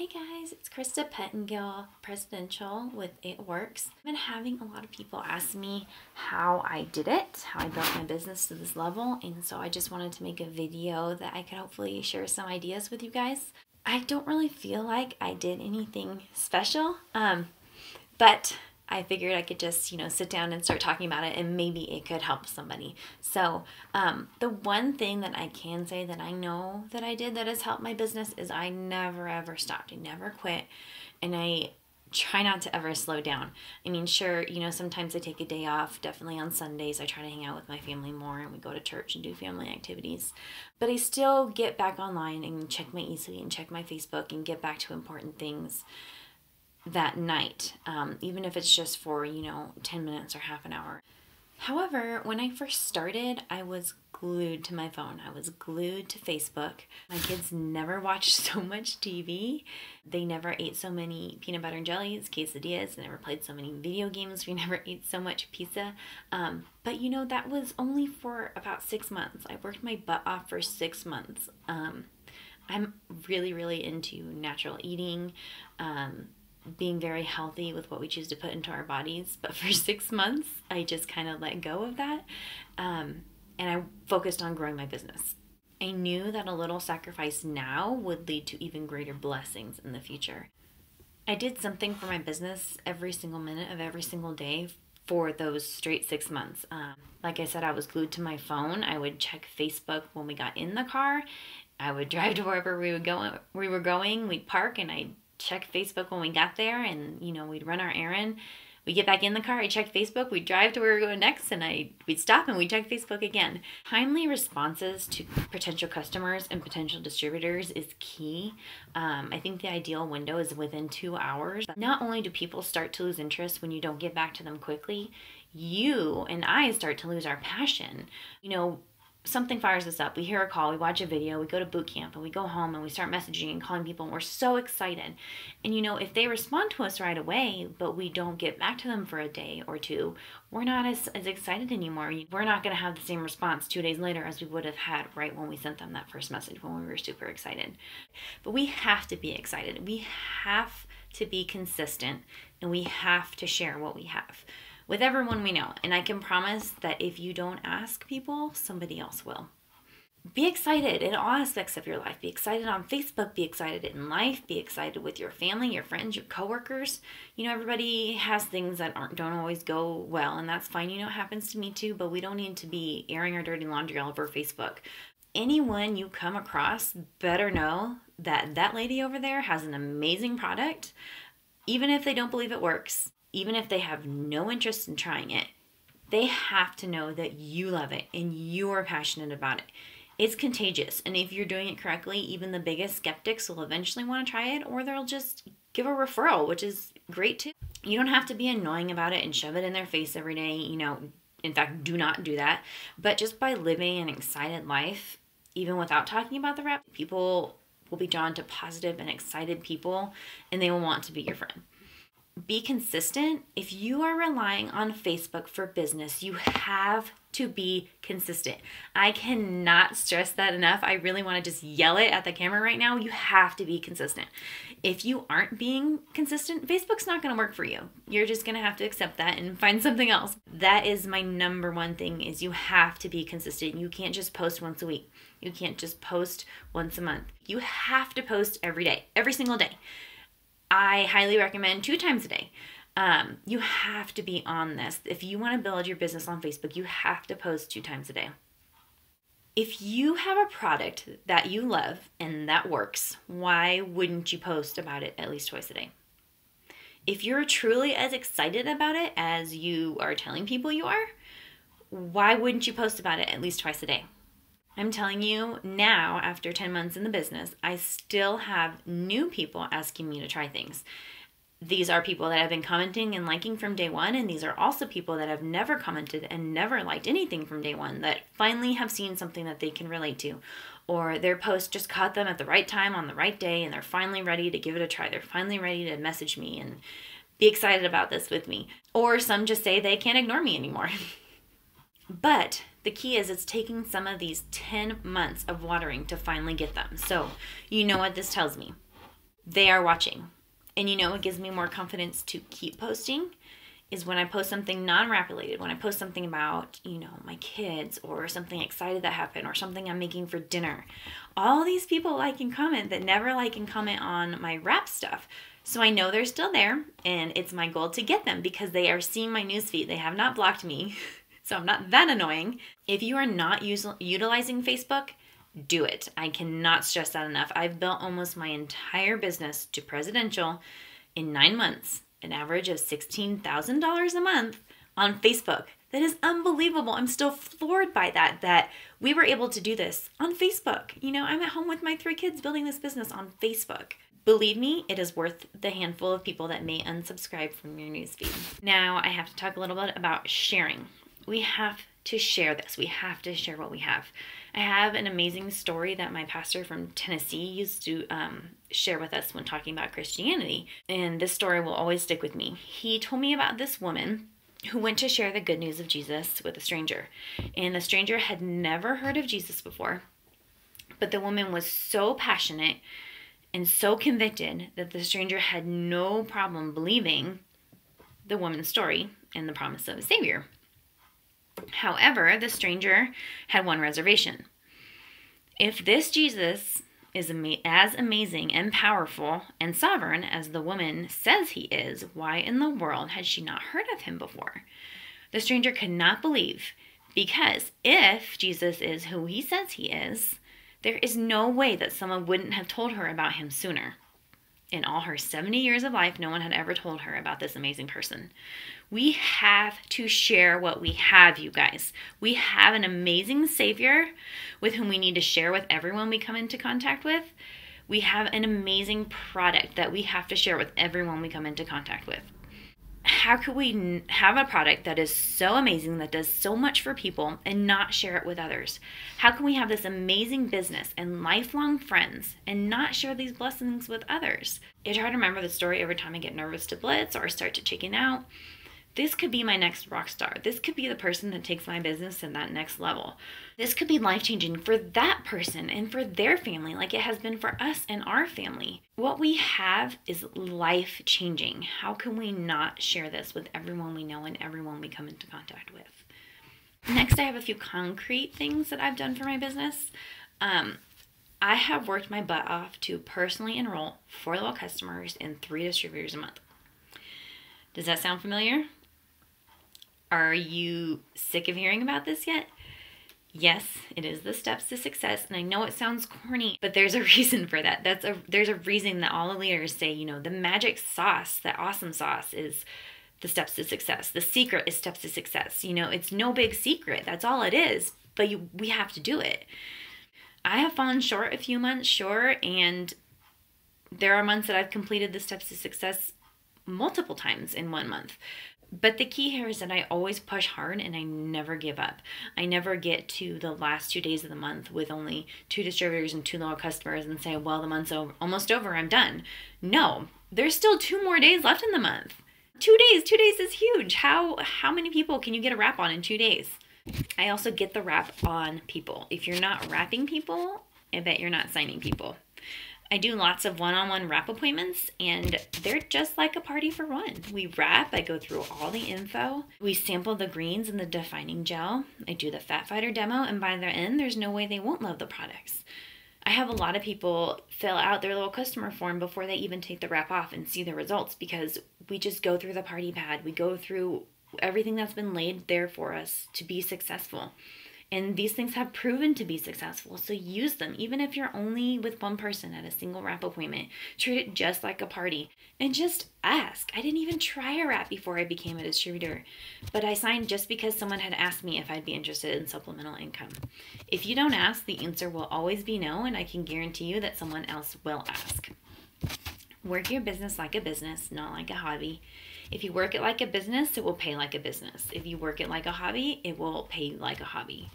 Hey guys, it's Krista Pettengill, Presidential with It Works. I've been having a lot of people ask me how I did it, how I built my business to this level, and so I just wanted to make a video that I could hopefully share some ideas with you guys. I don't really feel like I did anything special, but I figured I could just, sit down and start talking about it and maybe it could help somebody. So the one thing that I can say that I know that I did that has helped my business is I never ever stopped. I never quit. And I try not to ever slow down. I mean, sure, sometimes I take a day off. Definitely on Sundays, I try to hang out with my family more and we go to church and do family activities. But I still get back online and check my eSuite and check my Facebook and get back to important things that night, even if it's just for 10 minutes or half an hour. However, when I first started, I was glued to my phone. I was glued to Facebook. My kids never watched so much TV. They never ate so many peanut butter and jellies, quesadillas. They never played so many video games. We never ate so much pizza. But that was only for about 6 months. I worked my butt off for 6 months. I'm really, really into natural eating, being very healthy with what we choose to put into our bodies. But for 6 months, I just kind of let go of that. And I focused on growing my business. I knew that a little sacrifice now would lead to even greater blessings in the future. I did something for my business every single minute of every single day for those straight 6 months. Like I said, I was glued to my phone. I would check Facebook when we got in the car. I would drive to wherever we were going. We'd park and I'd check Facebook when we got there, and we'd run our errand. We get back in the car, I check Facebook, we'd drive to where we were going next, and we'd stop and we'd check Facebook again. Timely responses to potential customers and potential distributors is key. I think the ideal window is within 2 hours. Not only do people start to lose interest when you don't get back to them quickly, you and I start to lose our passion. Something fires us up. We hear a call, we watch a video, we go to boot camp, and we go home and we start messaging and calling people, and we're so excited. And if they respond to us right away, but we don't get back to them for a day or two, we're not as excited anymore. We're not going to have the same response 2 days later as we would have had right when we sent them that first message, when we were super excited. But we have to be excited. We have to be consistent, and we have to share what we have with everyone we know. And I can promise that if you don't ask people, somebody else will. Be excited in all aspects of your life. Be excited on Facebook. Be excited in life. Be excited with your family, your friends, your coworkers. Everybody has things that don't always go well, and that's fine. It happens to me too, but we don't need to be airing our dirty laundry all over Facebook. Anyone you come across better know that that lady over there has an amazing product, even if they don't believe it works. Even if they have no interest in trying it, they have to know that you love it and you're passionate about it. It's contagious. And if you're doing it correctly, even the biggest skeptics will eventually want to try it, or they'll just give a referral, which is great too. You don't have to be annoying about it and shove it in their face every day. In fact, do not do that. But just by living an excited life, even without talking about the rep, people will be drawn to positive and excited people, and they will want to be your friend. Be consistent. If you are relying on Facebook for business, you have to be consistent. I cannot stress that enough. I really want to just yell it at the camera right now. You have to be consistent. If you aren't being consistent, Facebook's not going to work for you. You're just going to have to accept that and find something else. That is my number one thing, is you have to be consistent. You can't just post once a week. You can't just post once a month. You have to post every day, every single day. I highly recommend 2 times a day. You have to be on this. If you want to build your business on Facebook, you have to post 2 times a day. If you have a product that you love and that works, why wouldn't you post about it at least twice a day? If you're truly as excited about it as you are telling people you are, why wouldn't you post about it at least twice a day? I'm telling you now, after 10 months in the business, I still have new people asking me to try things. These are people that have been commenting and liking from day one, and these are also people that have never commented and never liked anything from day one, that finally have seen something that they can relate to, or their post just caught them at the right time on the right day, and they're finally ready to give it a try. They're finally ready to message me and be excited about this with me. Or some just say they can't ignore me anymore. But the key is it's taking some of these 10 months of watering to finally get them. So you know what this tells me. they are watching. And you know what gives me more confidence to keep posting is when I post something non-rap related, when I post something about, you know, my kids or something excited that happened or something I'm making for dinner. All these people like and comment that never like and comment on my rap stuff. So I know they're still there, and it's my goal to get them because they are seeing my newsfeed. They have not blocked me, so I'm not that annoying. If you are not utilizing Facebook, do it. I cannot stress that enough. I've built almost my entire business to presidential in 9 months, an average of $16,000 a month on Facebook. That is unbelievable. I'm still floored by that we were able to do this on Facebook. You know, I'm at home with my 3 kids building this business on Facebook. Believe me, it is worth the handful of people that may unsubscribe from your newsfeed. Now I have to talk a little bit about sharing. We have to share this. We have to share what we have. I have an amazing story that my pastor from Tennessee used to share with us when talking about Christianity. And this story will always stick with me. He told me about this woman who went to share the good news of Jesus with a stranger. And the stranger had never heard of Jesus before. But the woman was so passionate and so convicted that the stranger had no problem believing the woman's story and the promise of a Savior. However, the stranger had one reservation. If this Jesus is as amazing and powerful and sovereign as the woman says he is, why in the world had she not heard of him before? The stranger could not believe, because if Jesus is who he says he is, there is no way that someone wouldn't have told her about him sooner. In all her 70 years of life, no one had ever told her about this amazing person. We have to share what we have, you guys. We have an amazing Savior with whom we need to share with everyone we come into contact with. We have an amazing product that we have to share with everyone we come into contact with. How could we have a product that is so amazing, that does so much for people, and not share it with others? How can we have this amazing business and lifelong friends and not share these blessings with others? I try to remember the story every time I get nervous to blitz or start to chicken out. This could be my next rock star. This could be the person that takes my business to that next level. This could be life-changing for that person and for their family, like it has been for us and our family. What we have is life-changing. How can we not share this with everyone we know and everyone we come into contact with? Next, I have a few concrete things that I've done for my business. I have worked my butt off to personally enroll 4 loyal customers and 3 distributors a month. Does that sound familiar? Are you sick of hearing about this yet? Yes, it is the steps to success, and I know it sounds corny, but there's a reason for that. There's a reason that all the leaders say, you know, the magic sauce, the awesome sauce is the steps to success. The secret is steps to success. You know, it's no big secret. That's all it is, but we have to do it. I have fallen short a few months, sure, and there are months that I've completed the steps to success multiple times in 1 month. But the key here is that I always push hard and I never give up. I never get to the last 2 days of the month with only 2 distributors and 2 loyal customers and say, well, the month's almost over, I'm done. No, there's still 2 more days left in the month. 2 days is huge. How many people can you get a wrap on in 2 days? I also get the wrap on people. If you're not wrapping people, I bet you're not signing people. I do lots of one-on-one wrap appointments, and they're just like a party for one. We wrap, I go through all the info, we sample the greens and the defining gel, I do the Fat Fighter demo, and by the end, there's no way they won't love the products. I have a lot of people fill out their little customer form before they even take the wrap off and see the results, because we just go through the party pad. We go through everything that's been laid there for us to be successful. And these things have proven to be successful, so use them. Even if you're only with one person at a single wrap appointment, treat it just like a party. And just ask. I didn't even try a wrap before I became a distributor, but I signed just because someone had asked me if I'd be interested in supplemental income. If you don't ask, the answer will always be no, and I can guarantee you that someone else will ask. Work your business like a business, not like a hobby. If you work it like a business, it will pay like a business. If you work it like a hobby, it will pay like a hobby.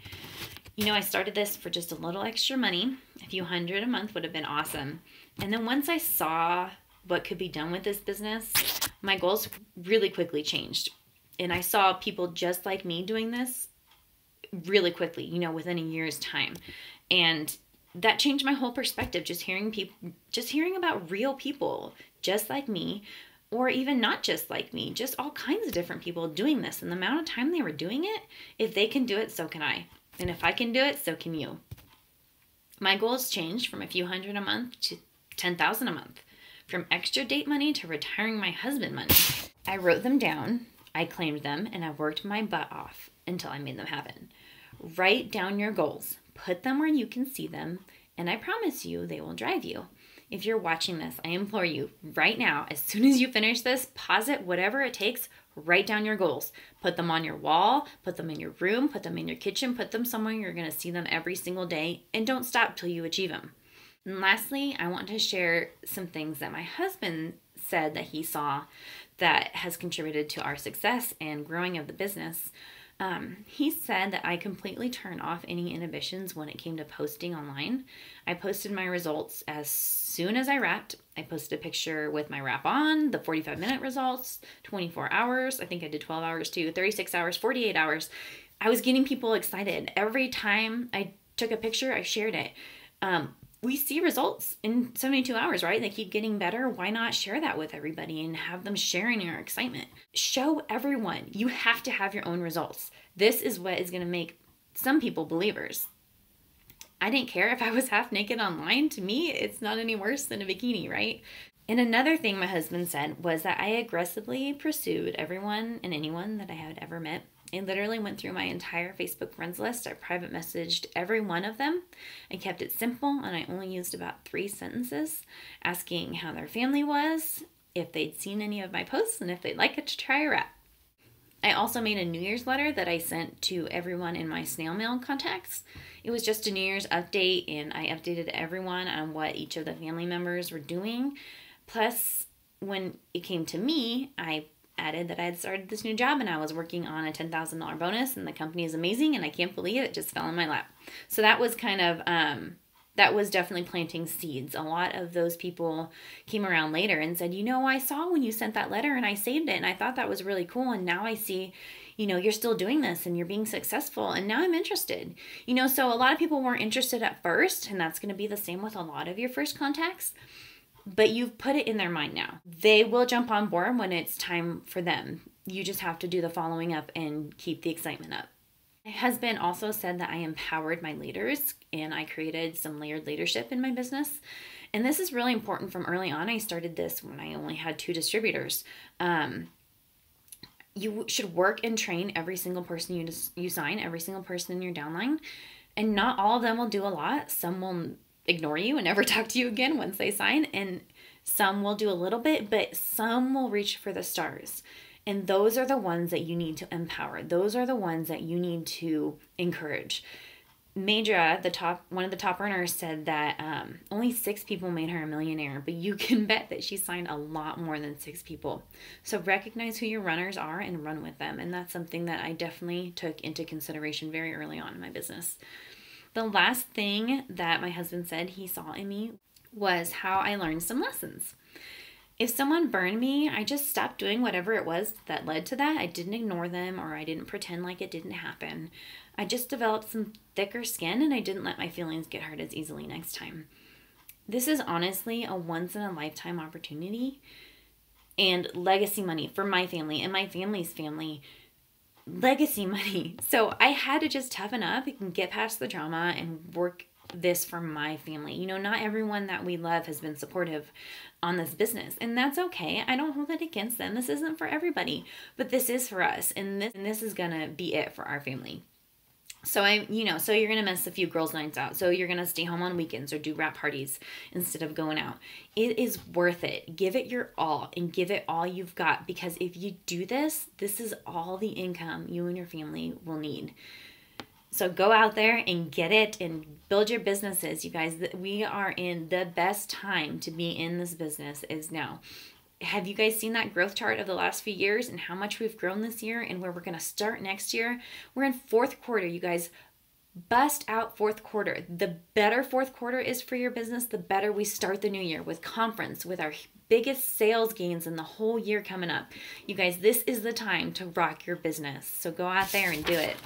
You know, I started this for just a little extra money. A few hundred a month would have been awesome. And then once I saw what could be done with this business, my goals really quickly changed. And I saw people just like me doing this really quickly, you know, within a year's time. And that changed my whole perspective. Just hearing about real people just like me, or even not just like me, just all kinds of different people doing this. And the amount of time they were doing it, if they can do it, so can I. And if I can do it, so can you. My goals changed from a few hundred a month to 10,000 a month, from extra date money to retiring my husband money. I wrote them down, I claimed them, and I worked my butt off until I made them happen. Write down your goals, put them where you can see them, and I promise you they will drive you. If you're watching this, I implore you right now, as soon as you finish this, pause it, whatever it takes, write down your goals. Put them on your wall, put them in your room, put them in your kitchen, put them somewhere you're going to see them every single day, and don't stop till you achieve them. And lastly, I want to share some things that my husband said that he saw that has contributed to our success and growing of the business. He said that I completely turned off any inhibitions when it came to posting online. I posted my results as soon as I wrapped. I posted a picture with my wrap on, the 45-minute results, 24 hours. I think I did 12 hours too, 36 hours, 48 hours. I was getting people excited. Every time I took a picture, I shared it. We see results in 72 hours, right? They keep getting better. Why not share that with everybody and have them sharing your excitement? Show everyone. You have to have your own results. This is what is going to make some people believers. I didn't care if I was half naked online. To me, it's not any worse than a bikini, right? And another thing my husband said was that I aggressively pursued everyone and anyone that I had ever met. I literally went through my entire Facebook friends list. I private messaged every one of them. I kept it simple, and I only used about 3 sentences, asking how their family was, if they'd seen any of my posts, and if they'd like it to try a wrap. I also made a New Year's letter that I sent to everyone in my snail mail contacts. It was just a New Year's update, and I updated everyone on what each of the family members were doing. Plus, when it came to me, I added that I had started this new job and I was working on a $10,000 bonus, and the company is amazing and I can't believe it just fell in my lap. So that was kind of, that was definitely planting seeds. A lot of those people came around later and said, you know, I saw when you sent that letter and I saved it and I thought that was really cool. And now I see, you know, you're still doing this and you're being successful and now I'm interested. You know, so a lot of people weren't interested at first, and that's going to be the same with a lot of your first contacts. But you've put it in their mind now. They will jump on board when it's time for them. You just have to do the following up and keep the excitement up. My husband also said that I empowered my leaders and I created some layered leadership in my business. And this is really important from early on. I started this when I only had 2 distributors. You should work and train every single person you sign, every single person in your downline. And not all of them will do a lot. Some will ignore you and never talk to you again once they sign, and some will do a little bit, but some will reach for the stars. And those are the ones that you need to empower. Those are the ones that you need to encourage. Madra, one of the top earners, said that only 6 people made her a millionaire, but you can bet that she signed a lot more than 6 people. So recognize who your runners are and run with them. And that's something that I definitely took into consideration very early on in my business. The last thing that my husband said he saw in me was how I learned some lessons. If someone burned me, I just stopped doing whatever it was that led to that. I didn't ignore them, or I didn't pretend like it didn't happen. I just developed some thicker skin, and I didn't let my feelings get hurt as easily next time. This is honestly a once-in-a-lifetime opportunity and legacy money for my family and my family's family. Legacy money. So I had to just toughen up and get past the drama and work this for my family. You know, not everyone that we love has been supportive on this business, and that's okay. I don't hold that against them. This isn't for everybody, but this is for us, and this is gonna be it for our family. So so you're going to miss a few girls' nights out. So you're going to stay home on weekends or do wrap parties instead of going out. It is worth it. Give it your all and give it all you've got, because if you do this, this is all the income you and your family will need. So go out there and get it and build your businesses. You guys, we are in the best time to be in this business is now. Have you guys seen that growth chart of the last few years and how much we've grown this year and where we're going to start next year? We're in 4th quarter, you guys. Bust out 4th quarter. The better 4th quarter is for your business, the better we start the new year with conference, with our biggest sales gains in the whole year coming up. You guys, this is the time to rock your business. So go out there and do it.